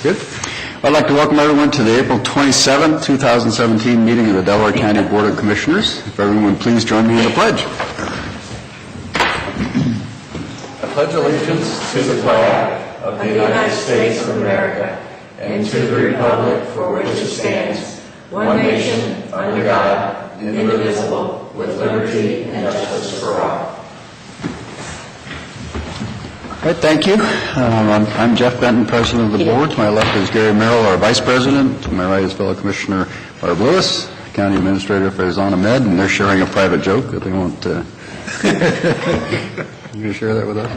Good. I'd like to welcome everyone to the April 27, 2017 meeting of the Delaware County Board of Commissioners. If everyone please join me in the pledge. I pledge allegiance to the flag of the United States of America and to the republic for which it stands, one nation, under God, indivisible, with liberty and justice for all. All right, thank you. I'm Jeff Benton, President of the Board. To my left is Gary Merrill, our Vice President. To my right is fellow Commissioner Barb Lewis, County Administrator Faizan Ahmed, and they're sharing a private joke that they won't... You going to share that with us?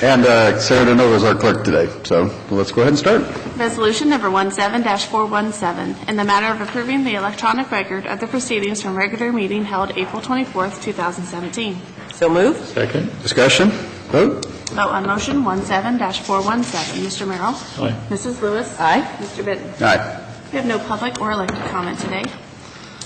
And Sarah DeNova is our clerk today. So let's go ahead and start. Resolution number 17-417, in the matter of approving the electronic record of the proceedings from regular meeting held April 24th, 2017. So moved. Second. Discussion. Vote. Vote on motion 17-417. Mr. Merrill? Aye. Mrs. Lewis? Aye. Mr. Benton? Aye. We have no public or elected comment today.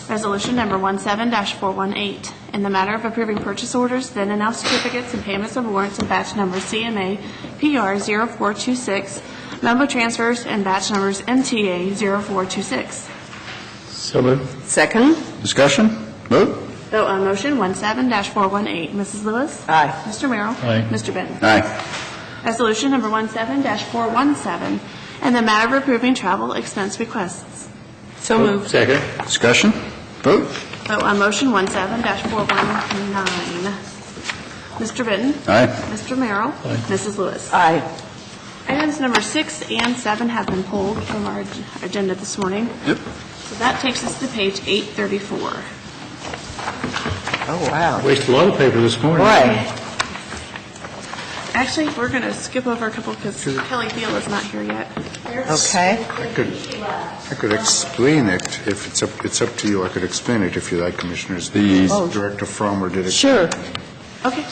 Resolution number 17-418, in the matter of approving purchase orders, then and now certificates and payments of warrants and batch numbers CMA PR 0426, memo transfers and batch numbers MTA 0426. So moved. Second. Discussion. Vote. Vote on motion 17-418. Mrs. Lewis? Aye. Mr. Merrill? Aye. Mr. Benton? Aye. Resolution number 17-417, in the matter of approving travel expense requests. So moved. Second. Discussion. Vote. Vote on motion 17-419. Mr. Benton? Aye. Mr. Merrill? Aye. Mrs. Lewis? Aye. Items number 6 and 7 have been pulled from our agenda this morning. Yep. So that takes us to page 834. Oh, wow. Wasted a lot of paper this morning. Right. Actually, we're going to skip over a couple because Kelly Thiel is not here yet. Okay. I could explain it if it's up to you. I could explain it if you like, Commissioners. The Director Frommer did it. Sure. Okay.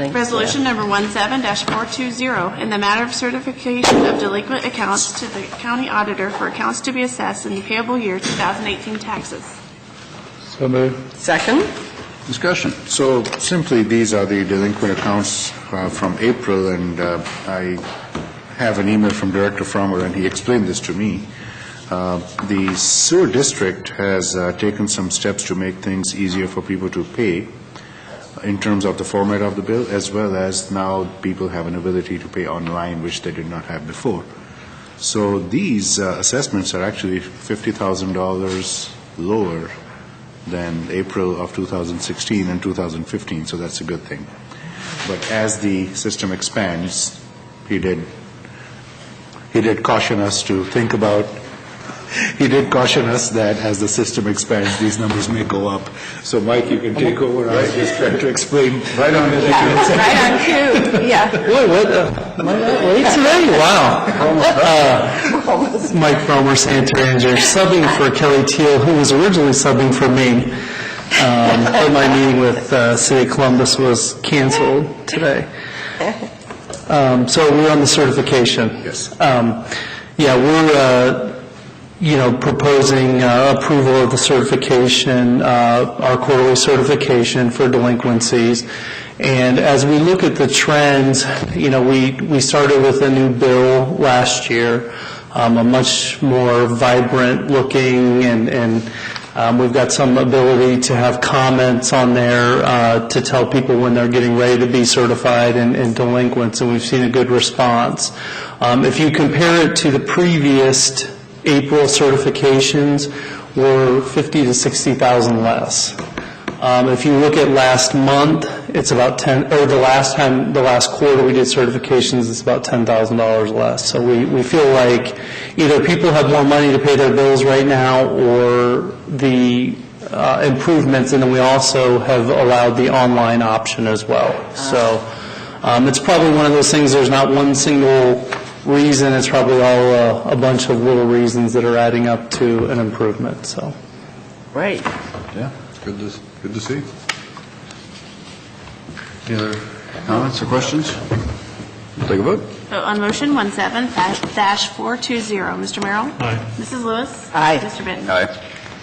Resolution number 17-420, in the matter of certification of delinquent accounts to the county auditor for accounts to be assessed in the payable year 2018 taxes. So moved. Second. Discussion. So simply, these are the delinquent accounts from April, and I have an email from Director Frommer, and he explained this to me. The sewer district has taken some steps to make things easier for people to pay in terms of the format of the bill, as well as now people have an ability to pay online, which they did not have before. So these assessments are actually $50,000 lower than April of 2016 and 2015, so that's a good thing. But as the system expands, he did caution us to think about. He did caution us that as the system expands, these numbers may go up. So, Mike, you can take over. I was just trying to explain. Right on. Right on cue. Yeah. Boy, what? Am I that late today? Wow. Mike Frommer, Sanitary Engineer, subbing for Kelly Thiel, who was originally subbing for me. But my meeting with City of Columbus was canceled today. So we're on the certification. Yes. Yeah, we're proposing approval of the certification, our quarterly certification for delinquencies. And as we look at the trends, we started with a new bill last year, a much more vibrant looking, and we've got some ability to have comments on there to tell people when they're getting ready to be certified and delinquents, and we've seen a good response. If you compare it to the previous April certifications, were 50 to 60,000 less. If you look at last month, it's about the last quarter we did certifications, it's about $10,000 less. So we feel like either people have more money to pay their bills right now, or the improvements, and then we also have allowed the online option as well. So it's probably one of those things, there's not one single reason, it's probably all a bunch of little reasons that are adding up to an improvement. So, Right. Yeah, good to see. Any other comments or questions? We'll take a vote. Vote on motion 17-420. Mr. Merrill? Aye. Mrs. Lewis? Aye. Mr. Benton? Aye.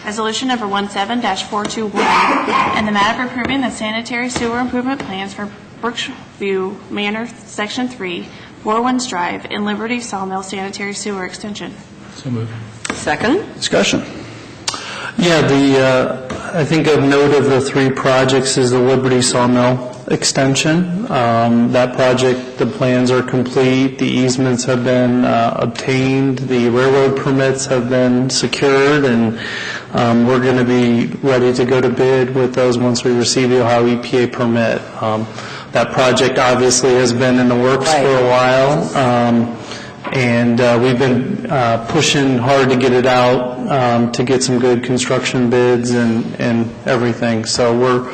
Resolution number 17-421, and the matter of approving the sanitary sewer improvement plans for Brookview Manor, Section 3, Four Winds Drive, and Liberty Sawmill Sanitary Sewer Extension. So moved. Second? Discussion. Yeah, I think of note of the three projects is the Liberty Sawmill extension. That project, the plans are complete, the easements have been obtained, the railroad permits have been secured, and we're going to be ready to go to bid with those once we receive the Ohio EPA permit. That project obviously has been in the works for a while, and we've been pushing hard to get it out, to get some good construction bids and everything. So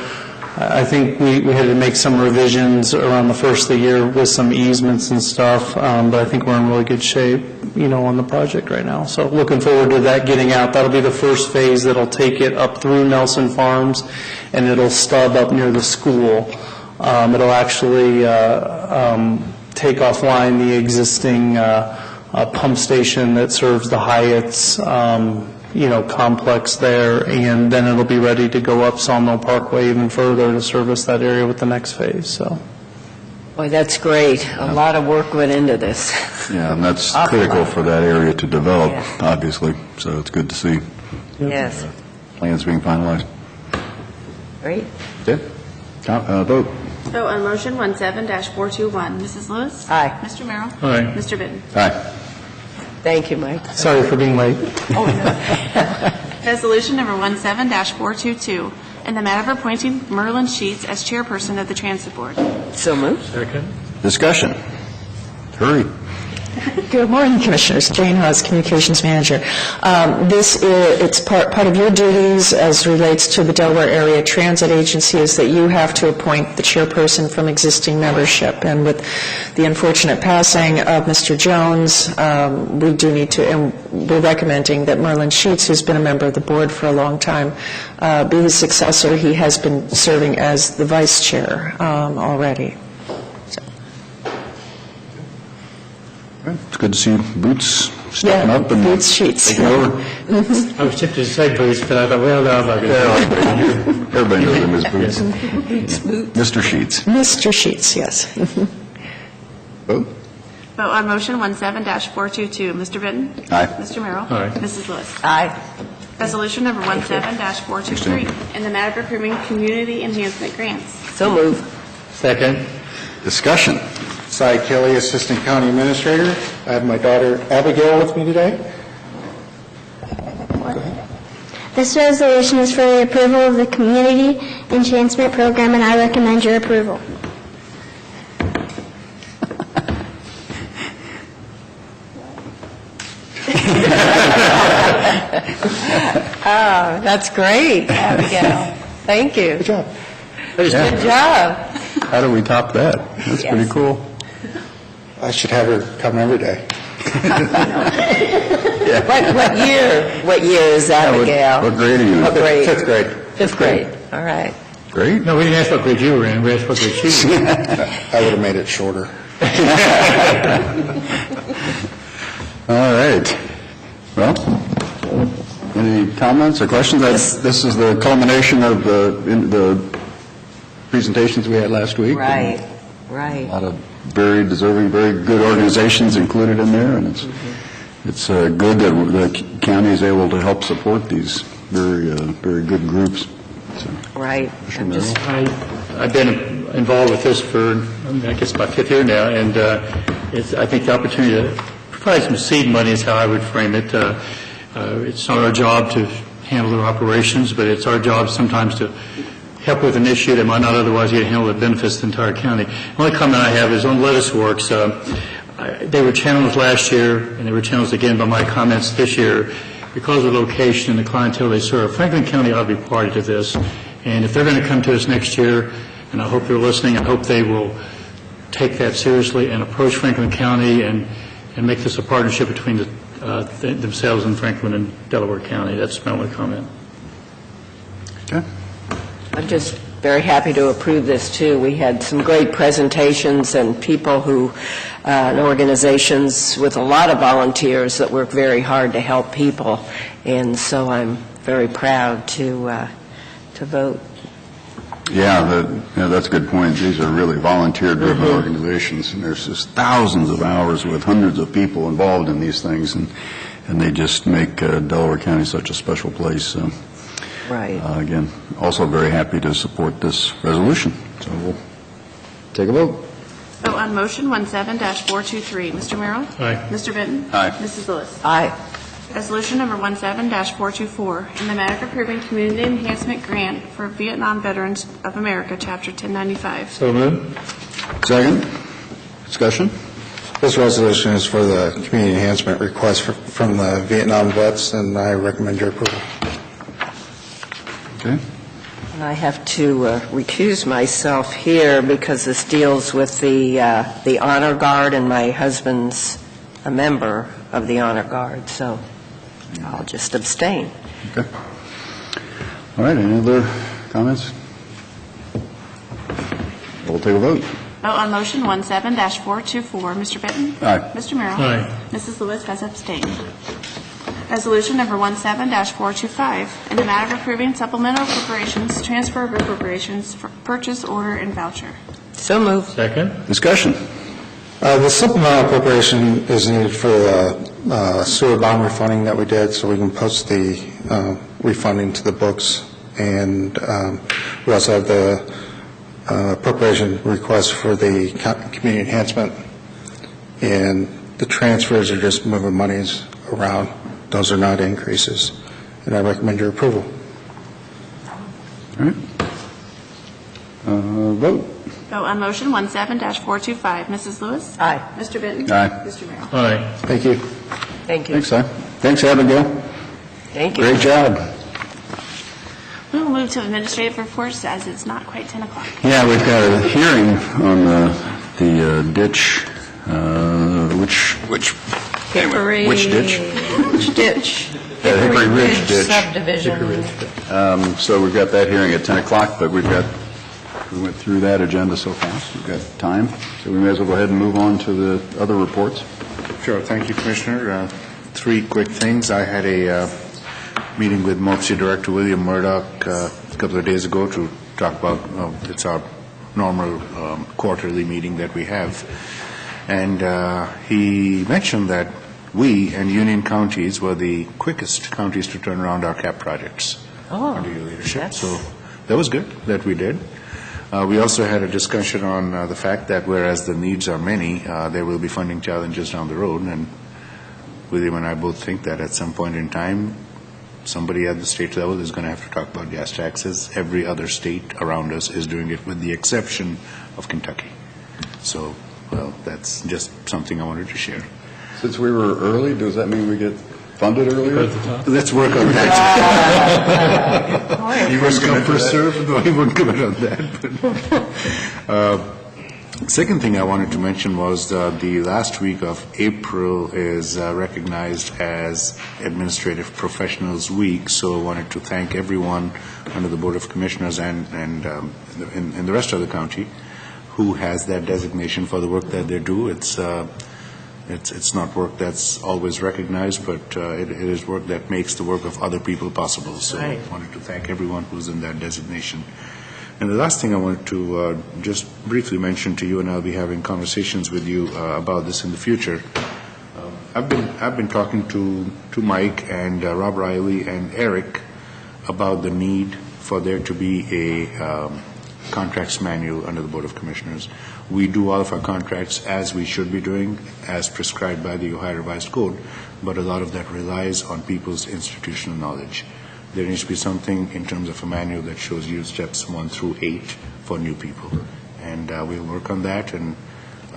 I think we had to make some revisions around the first of the year with some easements and stuff, but I think we're in really good shape, on the project right now. So looking forward to that getting out. That'll be the first phase that'll take it up through Nelson Farms, and it'll stub up near the school. It'll actually take offline the existing pump station that serves the Hyatt's complex there, and then it'll be ready to go up Sawmill Parkway even further to service that area with the next phase. So, Boy, that's great. A lot of work went into this. Yeah, and that's Awful critical lot. for that area to develop, Yeah. obviously, so it's good to see Yes. plans being finalized. Great. Okay. Vote. Vote on motion 17-421. Mrs. Lewis? Aye. Mr. Merrill? Aye. Mr. Bitten? Aye. Thank you, Mike. sorry for being late. Resolution number 17-422, in the matter of appointing Merlin Sheets as chairperson of the Transit Board. So moved. Second. Discussion. Hurry. Good morning, Commissioners. Jane Hawes, Communications Manager. It's part of your duties as relates to the Delaware Area Transit Agency is that you have to appoint the chairperson from existing membership. And with the unfortunate passing of Mr. Jones, we do need to, and we're recommending that Merlin Sheets, who's been a member of the board for a long time, be his successor. He has been serving as the vice chair already. It's good to see Boots stepping up and Boots Sheets. taking over. I was tempted to say Boots, but I thought, well, no, I'm not going to. Everybody knows him as Boots. Mr. Sheets. Mr. Sheets, yes. Vote. Vote on motion 17-422. Mr. Bitten? Aye. Mr. Merrill? Aye. Mrs. Lewis? Aye. Resolution number 17-423, in the matter of approving community enhancement grants. So moved. Second. Discussion. Cy Kelly, Assistant County Administrator. I have my daughter Abigail with me today. This resolution is for the approval of the Community Enhancement Program, and I recommend your approval. Oh, that's great, Abigail. Thank you. Good job. Good job. How do we top that? That's pretty Yes. cool. I should have her come every day. What year is Abigail? What grade are you in? What grade? Fifth grade. Fifth grade. All right. Great. No, we didn't ask what grade you were in, we asked what grade she was in. I would have made it shorter. All right. Well, any comments or questions? This is the culmination of the presentations we had last week. Right, A right. lot of very deserving, very good organizations included in there, and it's good that the county is able to help support these very good groups. So, Right. I'm just- I've been involved with this for, I guess, my fifth year now, and I think the opportunity to provide some seed money is how I would frame it. It's not our job to handle their operations, but it's our job sometimes to help with an issue that might not otherwise get handled that benefits the entire county. The only comment I have is on Lettuce Works. They were challenged last year, and they were challenged again by my comments this year because of the location and the clientele they serve. Franklin County ought to be party to this, and if they're going to come to us next year, and I hope they're listening, I hope they will take that seriously and approach Franklin County and make this a partnership between themselves and Franklin and Delaware County. That's my only comment. okay. I'm just very happy to approve this, too. We had some great presentations and people and organizations with a lot of volunteers that work very hard to help people, and so I'm very proud to vote That's a good point. These are really volunteer-driven organizations, and there's just thousands of hours with hundreds of people involved in these things, and they just make Delaware County such a special place. So, Right. again, also very happy to support this resolution. So we'll take a vote. Vote on motion 17-423. Mr. Merrill? Aye. Mr. Benton? Aye. Mrs. Lewis? Aye. Resolution number 17-424, in the matter of approving community enhancement grant for Vietnam Veterans of America, Chapter 1095. So moved. Second. Discussion? This resolution is for the community enhancement request from the Vietnam vets, and I recommend your approval. Okay. And I have to recuse myself here because this deals with the Honor Guard, and my husband's a member of the Honor Guard, so I'll just abstain. Okay. All right, any other comments? We'll take a vote. Vote on motion 17-424. Mr. Benton? Aye. Mr. Merrill? Aye. Mrs. Lewis has abstained. Resolution number 17-425, in the matter of approving supplemental appropriations, transfer of appropriations for purchase order and voucher. So moved. Second. Discussion? The supplemental appropriation is needed for the sewer bond refunding that we did, so we can post the refunding to the books. And we also have the appropriation request for the community enhancement. And the transfers are just moving monies around. Those are not increases. And I recommend your approval. All right. Vote. Vote on motion 17-425. Mrs. Lewis? Aye. Mr. Benton? Aye. Mr. Merrill? Aye. Thank you. Thank you. Thanks, Si. Thanks, Abigail. Thank you. Great job. We will move to administrative reports as it's not quite 10 o'clock. Yeah, we've got a hearing on the ditch, which Hickory. Which ditch? Which ditch? Hickory Ridge ditch. Subdivision. So we've got that hearing at 10 o'clock, but we went through that agenda so fast. We've got time, so we may as well go ahead and move on to the other reports. Sure, thank you, Commissioner. Three quick things. I had a meeting with MOPSI Director William Murdoch a couple of days ago to talk about, it's our normal quarterly meeting that we have. And he mentioned that we and Union counties were the quickest counties to turn around our CAP projects under your leadership. So that was good that we did. We also had a discussion on the fact that whereas the needs are many, there will be funding challenges down the road. And William and I both think that at some point in time, somebody at the state level is going to have to talk about gas taxes. Every other state around us is doing it with the exception of Kentucky. So, well, that's just something I wanted to share. Since we were early, does that mean we get funded earlier? Let's work on that. He was going to serve, though he wouldn't commit on that. But, second thing I wanted to mention was the last week of April is recognized as Administrative Professionals Week, so I wanted to thank everyone under the Board of Commissioners and in the rest of the county who has that designation for the work that they do. It's not work that's always recognized, but it is work that makes the work of other people possible. So I wanted to thank everyone who's in that designation. And the last thing I wanted to just briefly mention to you, and I'll be having conversations with you about this in the future. I've been talking to Mike and Rob Riley and Eric about the need for there to be a contracts manual under the Board of Commissioners. We do all of our contracts as we should be doing, as prescribed by the Ohio Revised Code, but a lot of that relies on people's institutional knowledge. There needs to be something in terms of a manual that shows you steps 1 through 8 for new people. And we'll work on that. And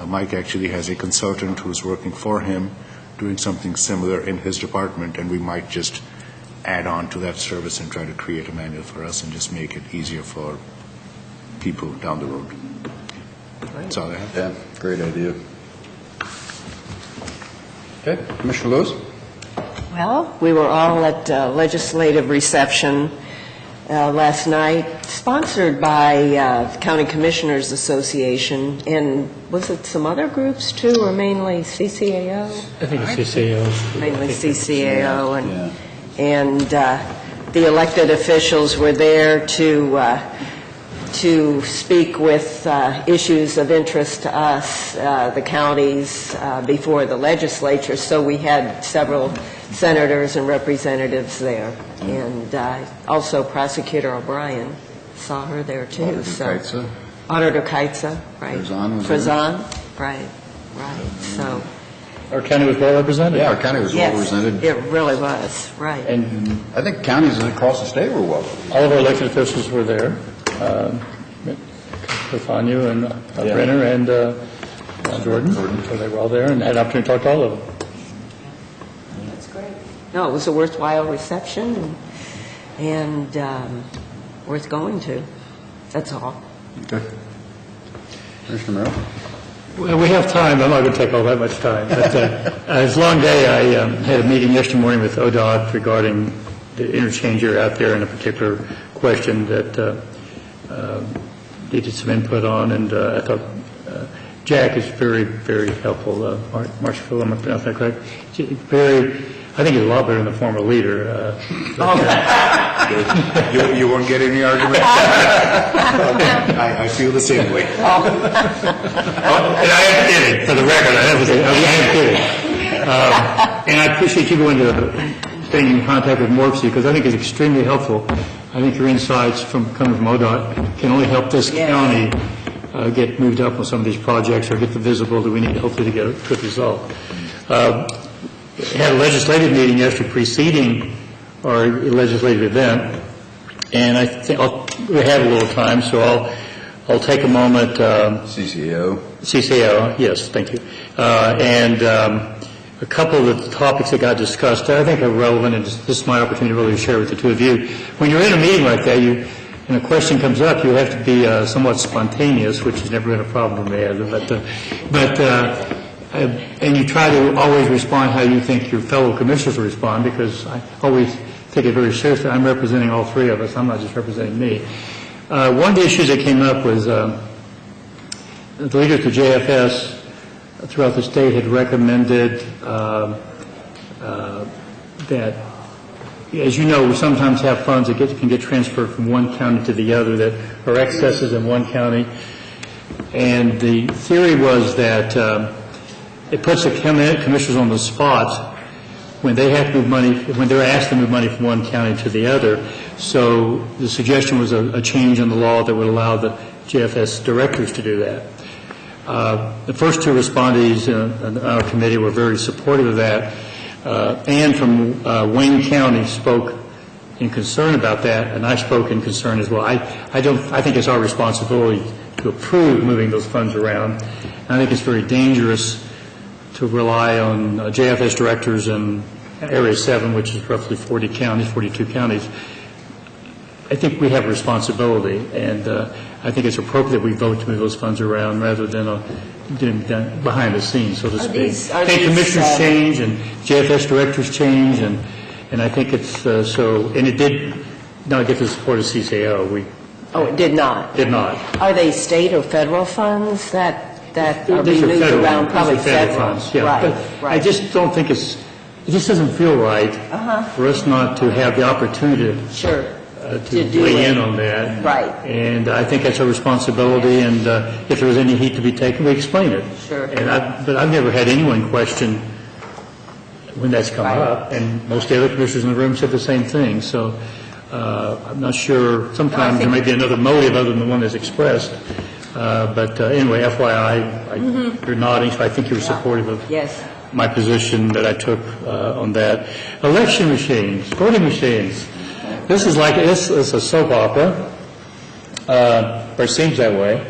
Mike actually has a consultant who's working for him, doing something similar in his department, and we might just add on to that service and try to create a manual for us and just make it easier for people down the road. That's all I have. Yeah, great idea. Okay, Commissioner Lewis? Well, we were all at legislative reception last night, sponsored by the County Commissioners Association, and was it some other groups too, or mainly CCAO? I think it's CCAO. Mainly CCAO, and the elected officials were there to to speak with issues of interest to us, the counties, before the legislature. So we had several senators and representatives there. And also Prosecutor O'Brien, saw her there too. Auditor Kaitza, right. Prezan, right. So. Our county was well represented. Yeah, our county was well represented. It really was, right. And I think counties across the state were well. All of our elected officials were there. Stefanu and Brenner and Jordan. So they were all there and had an opportunity to talk to all of them. No, it was a worthwhile reception and worth going to. That's all. Okay. Commissioner Merrill? Well, we have time. I'm not going to take all that much time. But it's a long day. I had a meeting yesterday morning with ODOT regarding the interchanger out there and a particular question that needed some input on. And I thought Jack is very, very helpful. Marshall, am I pronouncing that correct? I think he's a lot better than the former leader. You won't get any argument? I feel the same way. And I am kidding, for the record. I am kidding. And I appreciate you going to staying in contact with Morpsey because I think it's extremely helpful. I think your insights coming from ODOT can only help this county get moved up on some of these projects or get the visibility we need hopefully to get a good result. Had a legislative meeting yesterday preceding our legislative event, and I think we have a little time, so I'll take a moment. CCAO, yes, thank you. And a couple of the topics that got discussed that I think are relevant, and this is my opportunity really to share with the two of you. When you're in a meeting like that, and a question comes up, you have to be somewhat spontaneous, which has never been a problem for me, and you try to always respond how you think your fellow commissioners will respond, because I always take it very seriously. I'm representing all three of us. I'm not just representing me. One of the issues that came up was the leaders of JFS throughout the state had recommended that, as you know, we sometimes have funds that can get transferred from one county to the other that are excesses in one county. And the theory was that it puts the commissioners on the spot when they have to move money, when they're asked to move money from one county to the other. So the suggestion was a change in the law that would allow the JFS directors to do that. The first two respondees on our committee were very supportive of that. Ann from Wayne County spoke in concern about that, and I spoke in concern as well. I think it's our responsibility to approve moving those funds around. And I think it's very dangerous to rely on JFS directors in Area 7, which is roughly 42 counties. I think we have a responsibility, and I think it's appropriate that we vote to move those funds around rather than doing that behind the scenes, so to speak. I think commissioners change and JFS directors change, and I think it's so. And it did not get the support of CCAO. It did not? Did not. Are they state or federal funds that are being moved around? Probably federal funds, yeah. Right, but I just don't think it just doesn't feel right for us not to have the opportunity to weigh in on that. Right. And I think that's our responsibility, and if there was any heat to be taken, we explain it. Sure. But I've never had anyone question when that's come up, and most of the other commissioners in the room said the same thing. So I'm not sure. Sometimes there may be another motive other than the one that's expressed. But anyway, FYI, you're nodding, so I think you're supportive of my position that I took on that. Election machines, voting machines. This is a soap opera, or it seems that way.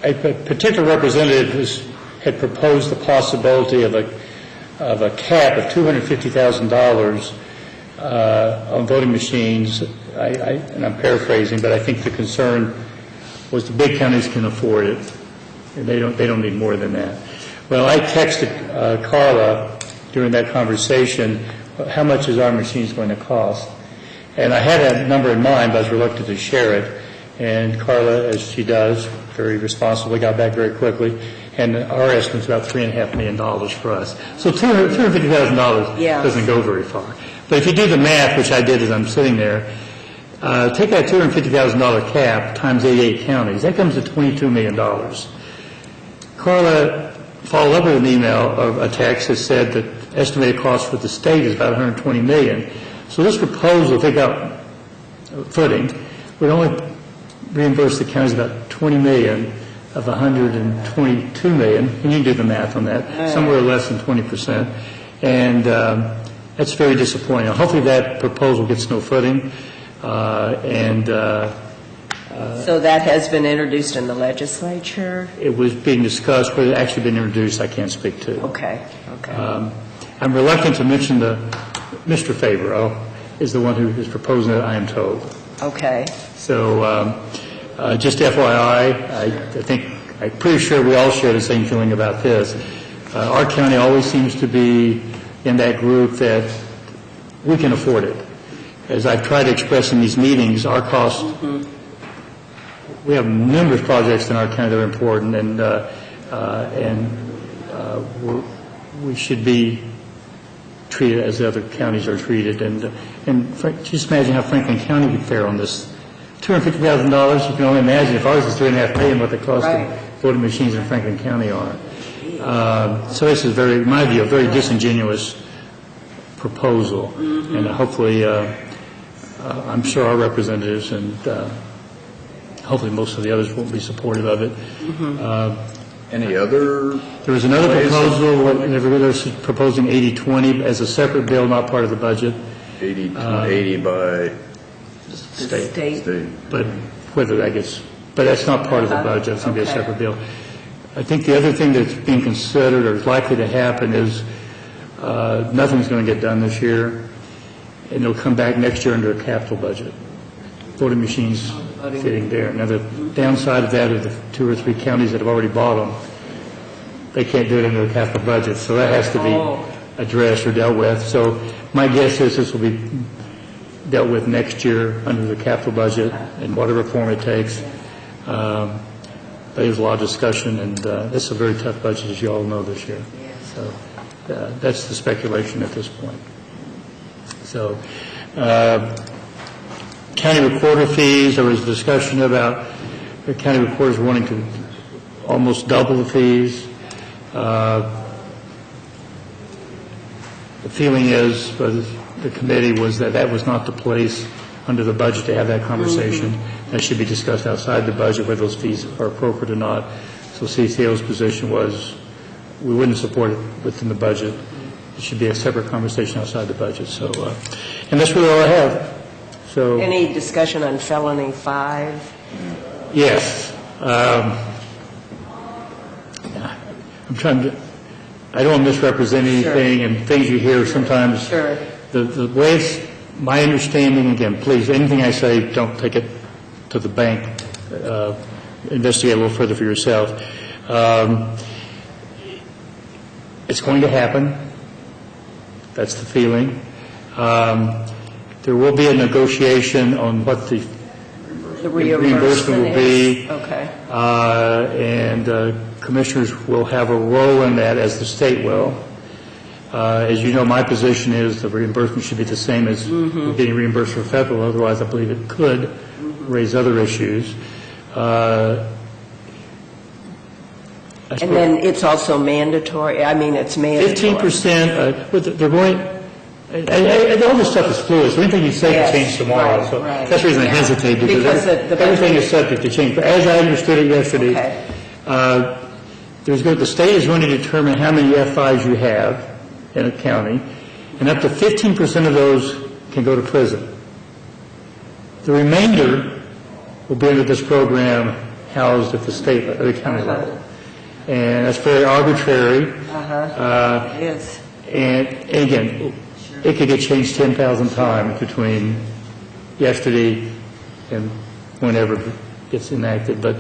A particular representative had proposed the possibility of a cap of $250,000 on voting machines. And I'm paraphrasing, but I think the concern was the big counties can afford it, and they don't need more than that. Well, I texted Carla during that conversation, how much is our machines going to cost? And I had a number in mind, but I was reluctant to share it. And Carla, as she does, very responsibly, got back very quickly. And our estimate's about $3.5 million for us. So $250,000 doesn't go very far. But if you do the math, which I did as I'm sitting there, Take that $250,000 cap times 88 counties, that comes to $22 million. Carla followed up with an email or a text that said that estimated cost for the state is about $120 million. So this proposal, take out footing, would only reimburse the counties about $20 million of $122 million, and you can do the math on that, somewhere less than 20%. And that's very disappointing. Hopefully that proposal gets no footing. So that has been introduced in the legislature? It was being discussed, but it actually been introduced, I can't speak to. Okay. I'm reluctant to mention Mr. Favreau is the one who is proposing it, I am told. Okay. So just FYI, I'm pretty sure we all share the same feeling about this. Our county always seems to be in that group that we can afford it. As I've tried to express in these meetings, our costs, we have numerous projects in our county that are important, and we should be treated as the other counties are treated. And just imagine how Franklin County would fare on this. $250,000, you can only imagine if ours is $3.5 million, what the cost of voting machines in Franklin County are. So this is in my view, a very disingenuous proposal, and hopefully, I'm sure our representatives and hopefully most of the others won't be supportive of it. Any other? There was another proposal, they're proposing 80-20 as a separate bill, not part of the budget. 80 by State. But whether that gets, but that's not part of the budget, it's going to be a separate bill. I think the other thing that's being considered or is likely to happen is nothing's going to get done this year, and it'll come back next year under a capital budget. Voting machines fitting there. Now, the downside of that is the 2 or 3 counties that have already bought them, they can't do it under the capital budget, so that has to be addressed or dealt with. So my guess is this will be dealt with next year under the capital budget and whatever form it takes. But there's a lot of discussion, and it's a very tough budget, as you all know, this year. So that's the speculation at this point. So county recorder fees, there was discussion about the county recorders wanting to almost double the fees. The feeling is, the committee was that was not the place under the budget to have that conversation. That should be discussed outside the budget, whether those fees are appropriate or not. So CCO's position was we wouldn't support it within the budget. It should be a separate conversation outside the budget. So, and that's really all I have. So, any discussion on felony 5? Yes. I'm trying to. I don't want to misrepresent anything, and things you hear sometimes. Sure. The way it's my understanding, again, please, anything I say, don't take it to the bank. Investigate a little further for yourself. It's going to happen. That's the feeling. There will be a negotiation on what the reimbursement will be. Okay. And commissioners will have a role in that, as the state will. As you know, my position is the reimbursement should be the same as getting reimbursed for federal. Otherwise, I believe it could raise other issues. And then it's also mandatory. I mean, it's mandatory. 15%. They're going. And all this stuff is fluid, so anything you say can change tomorrow. Right, so right. that's the reason I hesitate, because everything is subject to change. But as I understood it yesterday, the state is going to determine how many F5s you have in a county, and up to 15% of those can go to prison. The remainder will be under this program housed at the state or the county level. And that's very arbitrary. It is. And again, it could get changed 10,000 times between yesterday and whenever it gets enacted. But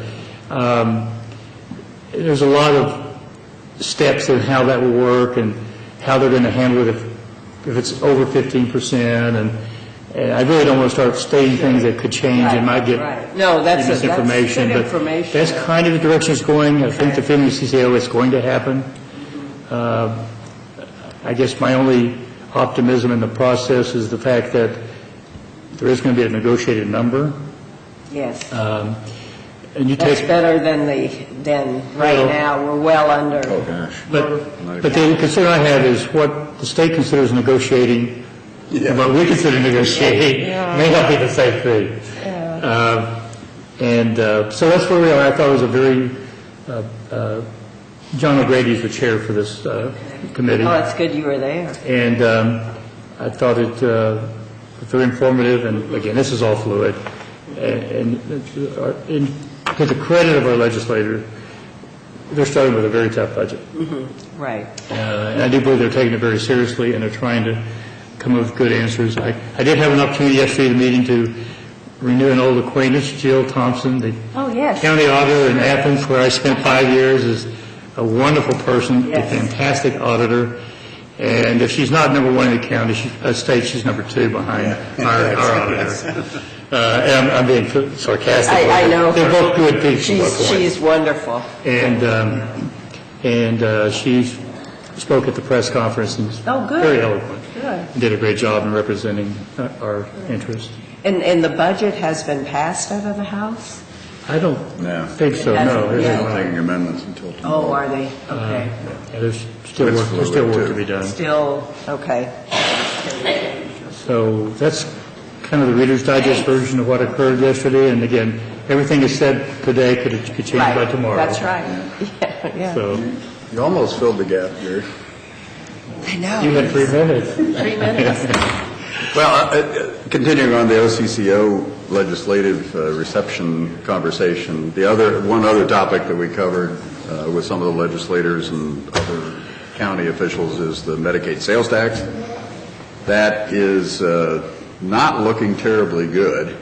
there's a lot of steps in how that will work and how they're going to handle it if it's over 15%. And I really don't want to start stating things that could change and might get misinformation. That's good information. But that's kind of the direction it's going. I think the feeling of CCO is going to happen. I guess my only optimism in the process is the fact that there is going to be a negotiated number. Yes. And you That's take, better than right Well- now, we're well under. but the concern I have is what the state considers negotiating, and what we consider negotiating may not be the same thing. So that's where we are. I thought it was a very, John O'Grady is the chair for this committee. Oh, it's good you were there. And I thought it very informative, and again, this is all fluid. And to the credit of our legislator, they're starting with a very tough budget. Right. And I do believe they're taking it very seriously, and they're trying to come up with good answers. I did have an opportunity yesterday at the meeting to renew an old acquaintance, Jill Thompson, the Oh, yes. county auditor in Athens, where I spent 5 years, is a wonderful person, a Yes. fantastic auditor. And if she's not number one in the county, state, she's number 2 behind our auditor. And I'm being sarcastic. I know. They're both good people. She's wonderful. And she spoke at the press conference and was Oh, good. very eloquent. Good. And did a great job in representing our interests. And the budget has been passed out of the House? I don't No. think so, no. Yeah. There's Not taking amendments until tomorrow. Oh, are they? Okay. there's still It's work, fluid, there's still work too. to be done. Still, okay. So that's kind of the Reader's Digest version of what occurred yesterday. And again, everything is said today could change by Right. tomorrow. That's right. Yeah. So You almost filled the gap, Gary. I know. you had 3 minutes. 3 minutes. Well, continuing on the OCCO legislative reception conversation, one other topic that we covered with some of the legislators and other county officials is the Medicaid sales tax. That is not looking terribly good,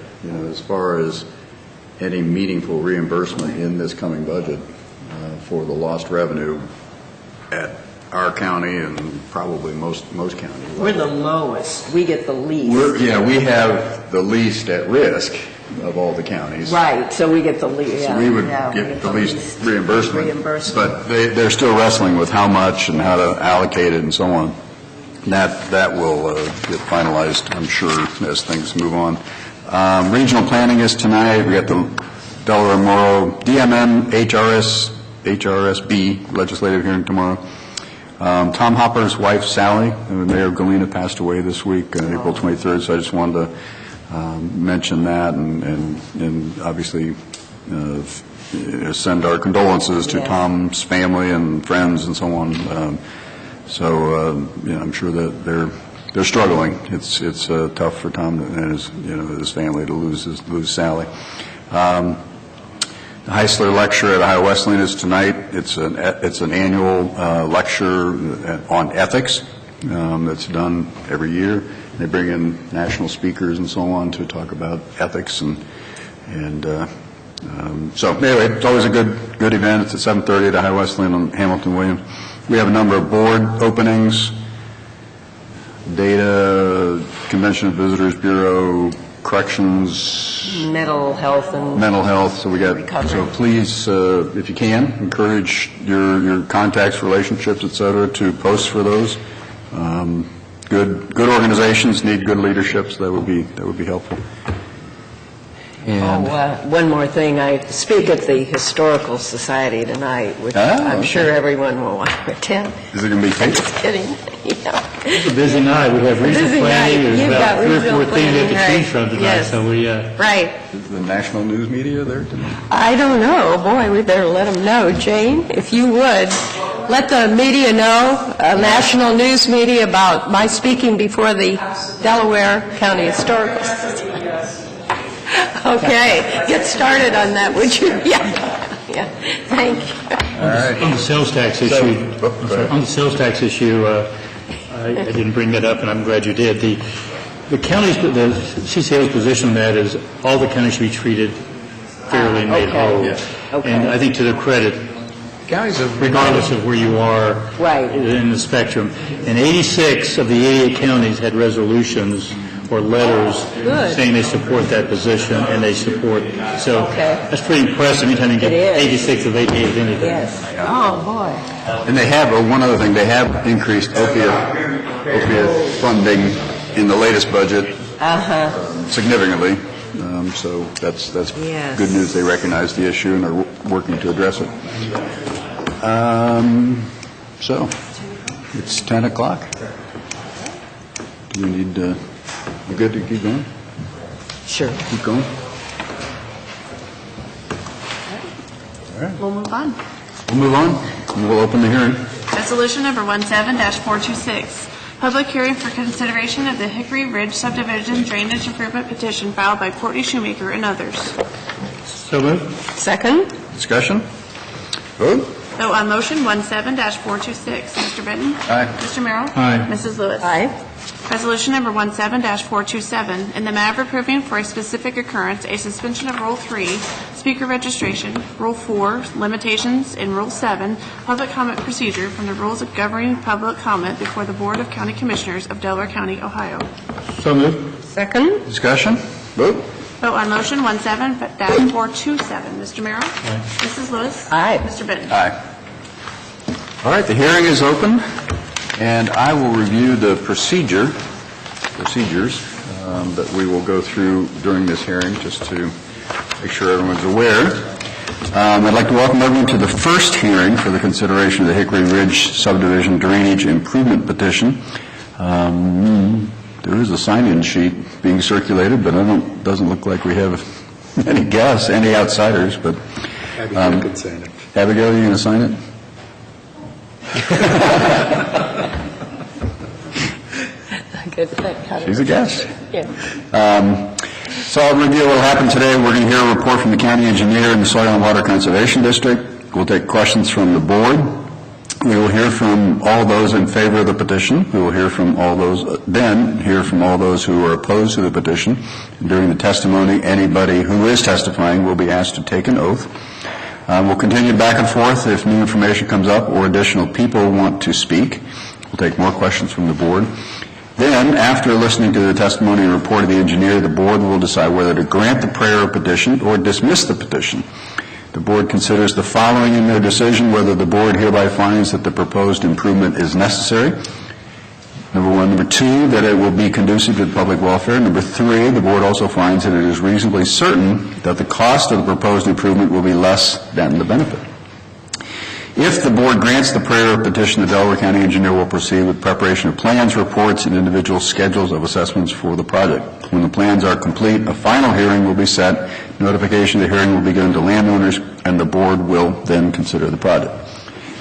as far as any meaningful reimbursement in this coming budget for the lost revenue at our county and probably most counties. We're the lowest. We get the least. We have the least at risk of all the counties. Right, so we get the least. So we would get the least reimbursement. But they're still wrestling with how much and how to allocate it and so on. And that will get finalized, I'm sure, as things move on. Regional planning is tonight. We got the Delaware Morrow, DMM, HRSB legislative hearing tomorrow. Tom Hopper's wife, Sally, Mayor Galena, passed away this week, April 23rd, so I just wanted to mention that and obviously send our condolences to Tom's family and friends and so on. I'm sure that they're struggling. It's tough for Tom and his family to lose Sally. The Heisler Lecture at Ohio Wesleyan is tonight. It's an annual lecture on ethics that's done every year. They bring in national speakers and so on to talk about ethics so anyway, it's always a good event. It's at 7:30 at Ohio Wesleyan on Hamilton Williams. We have a number of board openings: Data, Convention of Visitors Bureau, Corrections, Mental health and... mental health. So Recovery. so please, if you can, encourage your contacts, relationships, et cetera, to post for those. Good organizations need good leadership, so that would be helpful. And one more thing. I speak at the Historical Society tonight, which I'm okay. sure everyone will want to attend. is it going to be Just kidding. Yeah. It's a busy night. We have regional Busy planning. night. There's You've about got 3 or 4 regional things we have to planning, choose from right. tonight. Yes. So we, Right. Is the national news media there tonight? I don't know. Boy, we better let them know. Jane, if you would, let the media know, national news media, about my speaking before the Delaware County Historical Society. Okay, get started on that, would you? Yeah, thank you. on the sales tax issue, on the sales tax issue, I didn't bring that up, and I'm glad you did. The county's, the CCO's position on that is all the counties should be treated fairly and made whole. Okay. And I think to their credit, regardless of where you are Right. in the spectrum, and 86 of the 88 counties had resolutions or letters Good. saying they support that position, and they support, so Okay. that's pretty impressive anytime you get It is. 86 of 88 anything. Yes. Oh, boy. And they have, one other thing, they have increased opiate funding in the latest budget significantly. So that's Yes. good news. They recognize the issue and are working to address it. So it's 10 o'clock. Do we need you good to keep going? Sure. Keep going? We'll move on. We'll move on, and we'll open the hearing. Resolution number 17-426, public hearing for consideration of the Hickory Ridge subdivision drainage improvement petition filed by Courtney Shoemaker and others. So moved. Second? Discussion? Vote? Vote on motion 17-426. Mr. Benton? Aye. Mr. Merrill? Aye. Mrs. Lewis? Aye. Resolution number 17-427, in the matter of approving for a specific occurrence a suspension of Rule 3, speaker registration, Rule 4, limitations, and Rule 7, public comment procedure from the rules of governing public comment before the Board of County Commissioners of Delaware County, Ohio. So moved. Second? Discussion? Vote? Vote on motion 17-427. Mr. Merrill? Aye. Mrs. Lewis? Aye. Mr. Benton? Aye. All right, the hearing is open, and I will review the procedures that we will go through during this hearing, just to make sure everyone's aware. I'd like to welcome everyone to the first hearing for the consideration of the Hickory Ridge subdivision drainage improvement petition. There is a sign-in sheet being circulated, but doesn't look like we have any guests, any outsiders, but... Abigail could sign it. Abigail, are you going to sign it? She's a guest. So I'll review what will happen today. We're going to hear a report from the county engineer and the Soil and Water Conservation District. We'll take questions from the board. We will hear from all those in favor of the petition. We will hear from all those who are opposed to the petition. During the testimony, anybody who is testifying will be asked to take an oath. We'll continue back and forth if new information comes up or additional people want to speak. We'll take more questions from the board. Then, after listening to the testimony and report of the engineer, the board will decide whether to grant the prayer of petition or dismiss the petition. The board considers the following in their decision: whether the board hereby finds that the proposed improvement is necessary. Number one. Number two, that it will be conducive to public welfare. Number three, the board also finds that it is reasonably certain that the cost of the proposed improvement will be less than the benefit. If the board grants the prayer of petition, the Delaware County engineer will proceed with preparation of plans, reports, and individual schedules of assessments for the project. When the plans are complete, a final hearing will be set. Notification of the hearing will be given to landowners, and the board will then consider the project.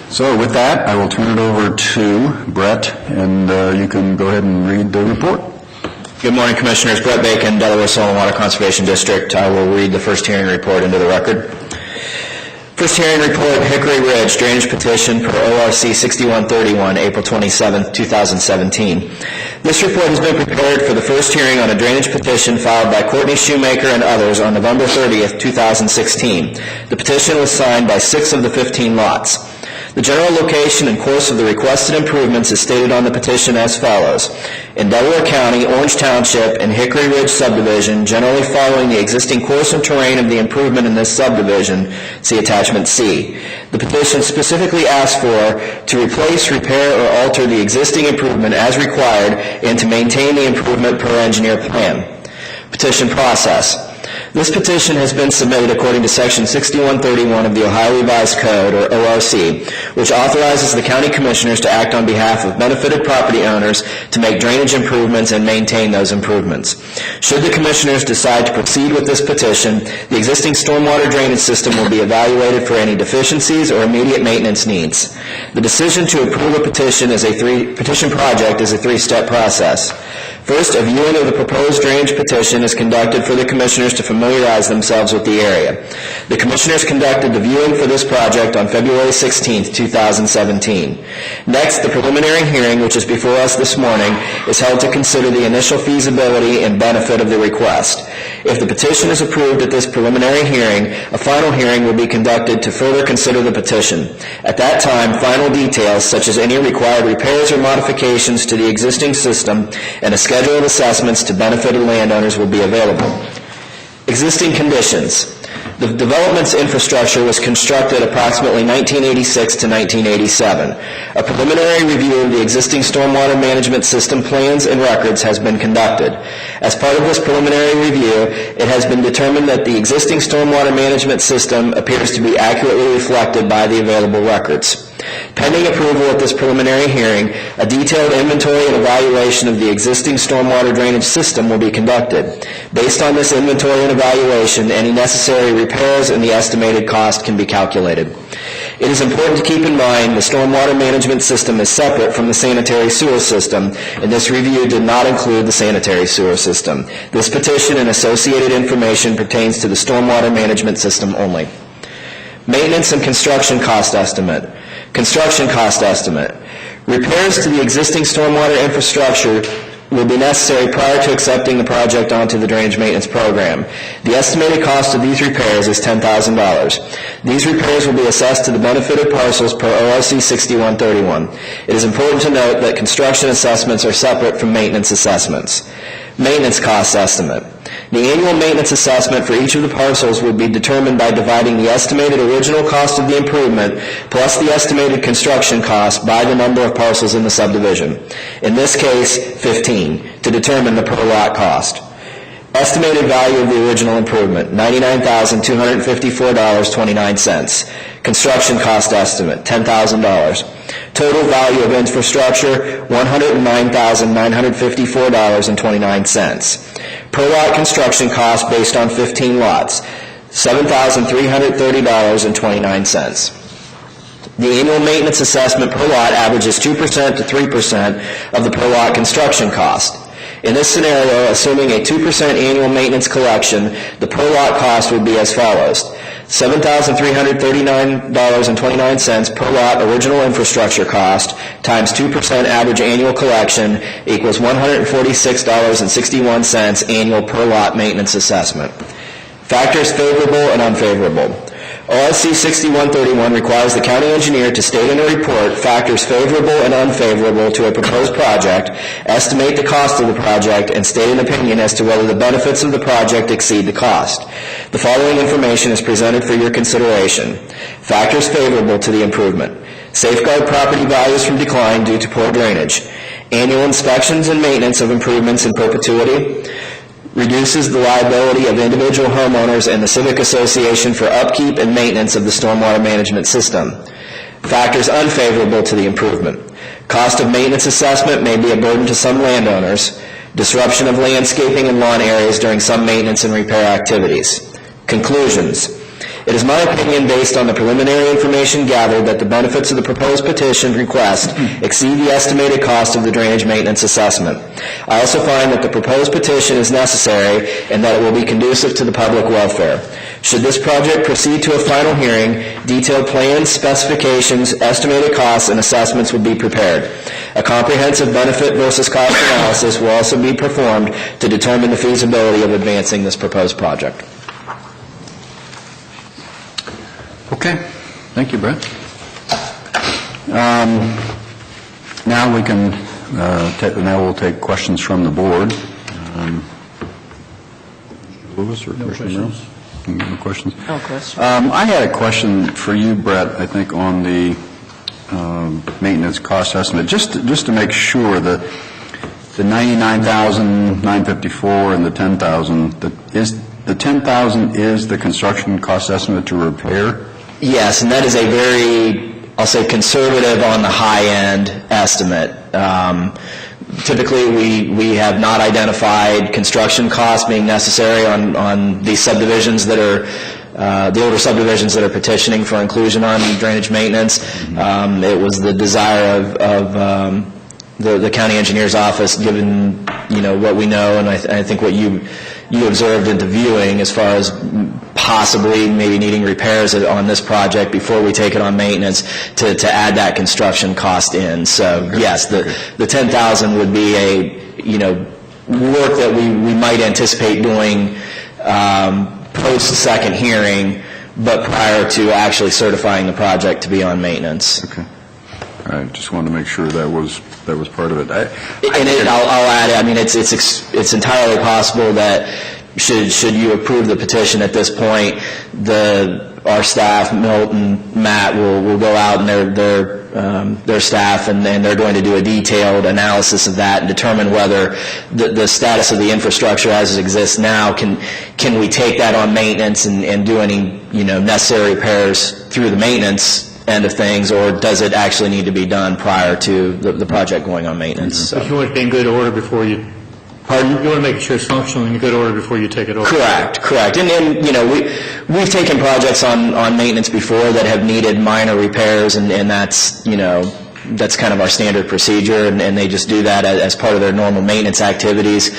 So with that, I will turn it over to Brett, and you can go ahead and read the report. Good morning, Commissioners. Brett Bacon, Delaware Soil and Water Conservation District. I will read the first hearing report into the record. First hearing report, Hickory Ridge drainage petition per ORC 6131, April 27, 2017. This report has been prepared for the first hearing on a drainage petition filed by Courtney Shoemaker and others on November 30, 2016. The petition was signed by 6 of the 15 lots. The general location and course of the requested improvements is stated on the petition as follows. In Delaware County, Orange Township, and Hickory Ridge subdivision, generally following the existing course and terrain of the improvement in this subdivision, see attachment C. The petition specifically asks for to replace, repair, or alter the existing improvement as required and to maintain the improvement per engineer plan. Petition process. This petition has been submitted according to Section 6131 of the Ohio Revised Code, or ORC, which authorizes the county commissioners to act on behalf of benefited property owners to make drainage improvements and maintain those improvements. Should the commissioners decide to proceed with this petition, the existing stormwater drainage system will be evaluated for any deficiencies or immediate maintenance needs. The decision to approve a petition project is a three-step process. First, a viewing of the proposed drainage petition is conducted for the commissioners to familiarize themselves with the area. The commissioners conducted the viewing for this project on February 16, 2017. Next, the preliminary hearing, which is before us this morning, is held to consider the initial feasibility and benefit of the request. If the petition is approved at this preliminary hearing, a final hearing will be conducted to further consider the petition. At that time, final details, such as any required repairs or modifications to the existing system and a schedule of assessments to benefited landowners will be available. Existing conditions. The development's infrastructure was constructed approximately 1986 to 1987. A preliminary review of the existing stormwater management system plans and records has been conducted. As part of this preliminary review, it has been determined that the existing stormwater management system appears to be accurately reflected by the available records. Pending approval at this preliminary hearing, a detailed inventory and evaluation of the existing stormwater drainage system will be conducted. Based on this inventory and evaluation, any necessary repairs and the estimated cost can be calculated. It is important to keep in mind the stormwater management system is separate from the sanitary sewer system, and this review did not include the sanitary sewer system. This petition and associated information pertains to the stormwater management system only. Maintenance and construction cost estimate. Construction cost estimate. Repairs to the existing stormwater infrastructure will be necessary prior to accepting the project onto the drainage maintenance program. The estimated cost of these repairs is $10,000. These repairs will be assessed to the benefited parcels per ORC 6131. It is important to note that construction assessments are separate from maintenance assessments. Maintenance cost estimate. The annual maintenance assessment for each of the parcels would be determined by dividing the estimated original cost of the improvement plus the estimated construction cost by the number of parcels in the subdivision. In this case, 15, to determine the per lot cost. Estimated value of the original improvement, $99,254.29. Construction cost estimate, $10,000. Total value of infrastructure, $109,954.29. Per lot construction cost based on 15 lots, $7,330.29. The annual maintenance assessment per lot averages 2% to 3% of the per lot construction cost. In this scenario, assuming a 2% annual maintenance collection, the per lot cost would be as follows. $7,339.29 per lot original infrastructure cost times 2% average annual collection equals $146.61 annual per lot maintenance assessment. Factors favorable and unfavorable. ORC 6131 requires the county engineer to state in a report factors favorable and unfavorable to a proposed project, estimate the cost of the project, and state an opinion as to whether the benefits of the project exceed the cost. The following information is presented for your consideration. Factors favorable to the improvement. Safeguard property values from decline due to poor drainage. Annual inspections and maintenance of improvements in perpetuity. Reduces the liability of individual homeowners and the Civic Association for upkeep and maintenance of the stormwater management system. Factors unfavorable to the improvement. Cost of maintenance assessment may be a burden to some landowners. Disruption of landscaping and lawn areas during some maintenance and repair activities. Conclusions. It is my opinion, based on the preliminary information gathered, that the benefits of the proposed petition request exceed the estimated cost of the drainage maintenance assessment. I also find that the proposed petition is necessary and that it will be conducive to the public welfare. Should this project proceed to a final hearing, detailed plans, specifications, estimated costs, and assessments would be prepared. A comprehensive benefit versus cost analysis will also be performed to determine the feasibility of advancing this proposed project. Okay, thank you, Brett. Now we can, now we'll take questions from the board. Lewis or Commissioner Mills? No questions? No question. I had a question for you, Brett, I think, on the maintenance cost estimate, just to make sure that the $99,954 and the $10,000, the $10,000 is the construction cost estimate to repair? Yes, and that is a very, I'll say, conservative on the high-end estimate. Typically, we have not identified construction costs being necessary on these subdivisions that are, the older subdivisions that are petitioning for inclusion on drainage maintenance. It was the desire of the county engineer's office, given, what we know, and I think what you observed into viewing as far as possibly maybe needing repairs on this project before we take it on maintenance, to add that construction cost in. So yes, the $10,000 would be a, work that we might anticipate doing post-second hearing, but prior to actually certifying the project to be on maintenance. Okay. I just wanted to make sure that was part of it. I'll add, I mean, it's entirely possible that should you approve the petition at this point, our staff, Milt and Matt, will go out and their staff, and they're going to do a detailed analysis of that and determine whether the status of the infrastructure as it exists now, can we take that on maintenance and do any, necessary repairs through the maintenance end of things, or does it actually need to be done prior to the project going on maintenance? But you want it to be in good order before you... Pardon? You want to make sure it's functional in good order before you take it over. Correct. And we've taken projects on maintenance before that have needed minor repairs, and that's, that's kind of our standard procedure, and they just do that as part of their normal maintenance activities.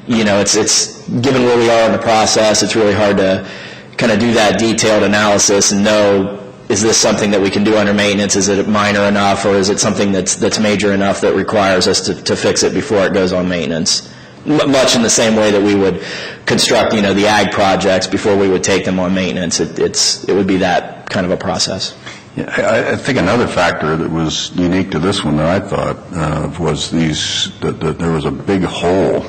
It's given where we are in the process, it's really hard to kind of do that detailed analysis and know, is this something that we can do under maintenance? Is it minor enough, or is it something that's major enough that requires us to fix it before it goes on maintenance? Much in the same way that we would construct, the ag projects before we would take them on maintenance. It would be that kind of a process. Yeah, I think another factor that was unique to this one that I thought was that there was a big hole,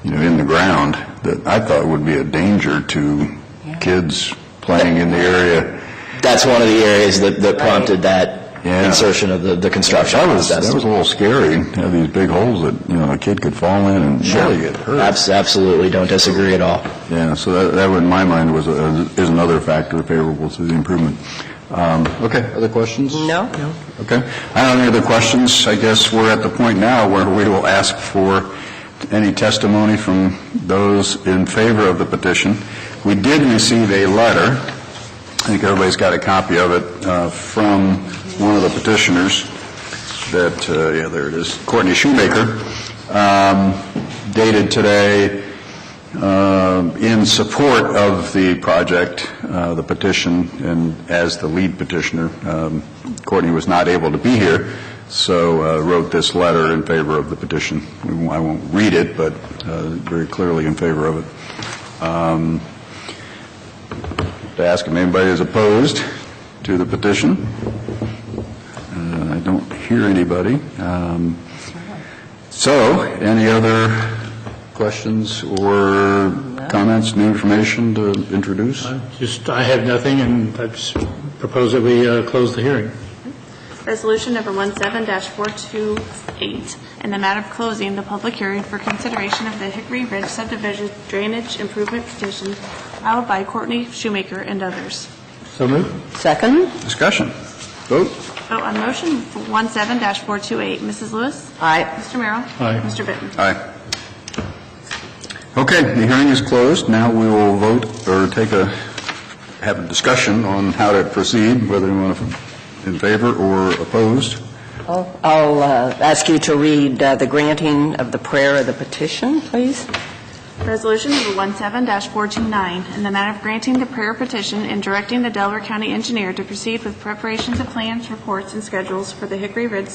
in the ground that I thought would be a danger to kids playing in the area. That's one of the areas that prompted that insertion of the construction. That was a little scary, to have these big holes that, a kid could fall in and really get hurt. Absolutely, don't disagree at all. Yeah, so that in my mind is another factor favorable to the improvement. Okay, other questions? No. Okay. I don't have any other questions. I guess we're at the point now where we will ask for any testimony from those in favor of the petition. We did receive a letter, I think everybody's got a copy of it, from one of the petitioners that, there it is, Courtney Shoemaker, dated today in support of the project, the petition, and as the lead petitioner. Courtney was not able to be here, so wrote this letter in favor of the petition. I won't read it, but very clearly in favor of it. To ask if anybody is opposed to the petition. I don't hear anybody. So, any other questions or comments, new information to introduce? I have nothing, and I just propose that we close the hearing. Resolution number 17-428, in the matter of closing the public hearing for consideration of the Hickory Ridge subdivision drainage improvement petition filed by Courtney Shoemaker and others. So moved. Second? Discussion. Vote. Vote on motion 17-428. Mrs. Lewis? Aye. Mr. Merrill? Aye. Mr. Benton? Aye. Okay, the hearing is closed. Now we will vote or have a discussion on how to proceed, whether we want to in favor or opposed. I'll ask you to read the granting of the prayer of the petition, please. Resolution number 17-429, in the matter of granting the prayer petition and directing the Delaware County Engineer to proceed with preparations of plans, reports, and schedules for the Hickory Ridge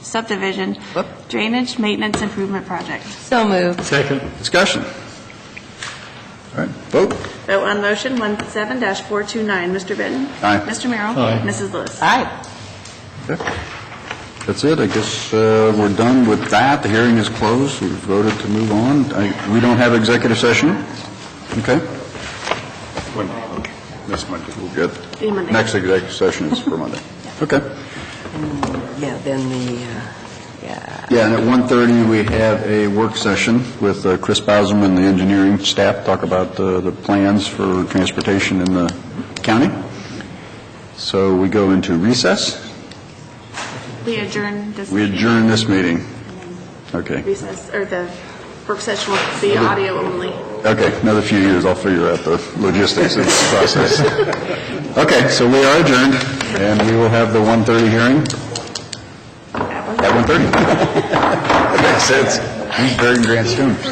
subdivision drainage maintenance improvement project. So moved. Second. Discussion. All right, vote. Vote on motion 17-429. Mr. Benton? Aye. Mr. Merrill? Aye. Mrs. Lewis? Aye. Okay. That's it. I guess we're done with that. The hearing is closed. We've voted to move on. We don't have executive session? Okay. This Monday. We'll get Monday. next executive session is for Monday. Okay. Yeah, then Yeah, and at 1:30 we have a work session with Chris Bowsman and the engineering staff, talk about the plans for transportation in the county. So we go into recess. We adjourn this We adjourn this meeting. Okay. recess, or the work session will be audio only. Okay, another few years, I'll figure out the logistics of this process. Okay, so we are adjourned, and we will have the 1:30 hearing at 1:30. That makes sense. Very grand students.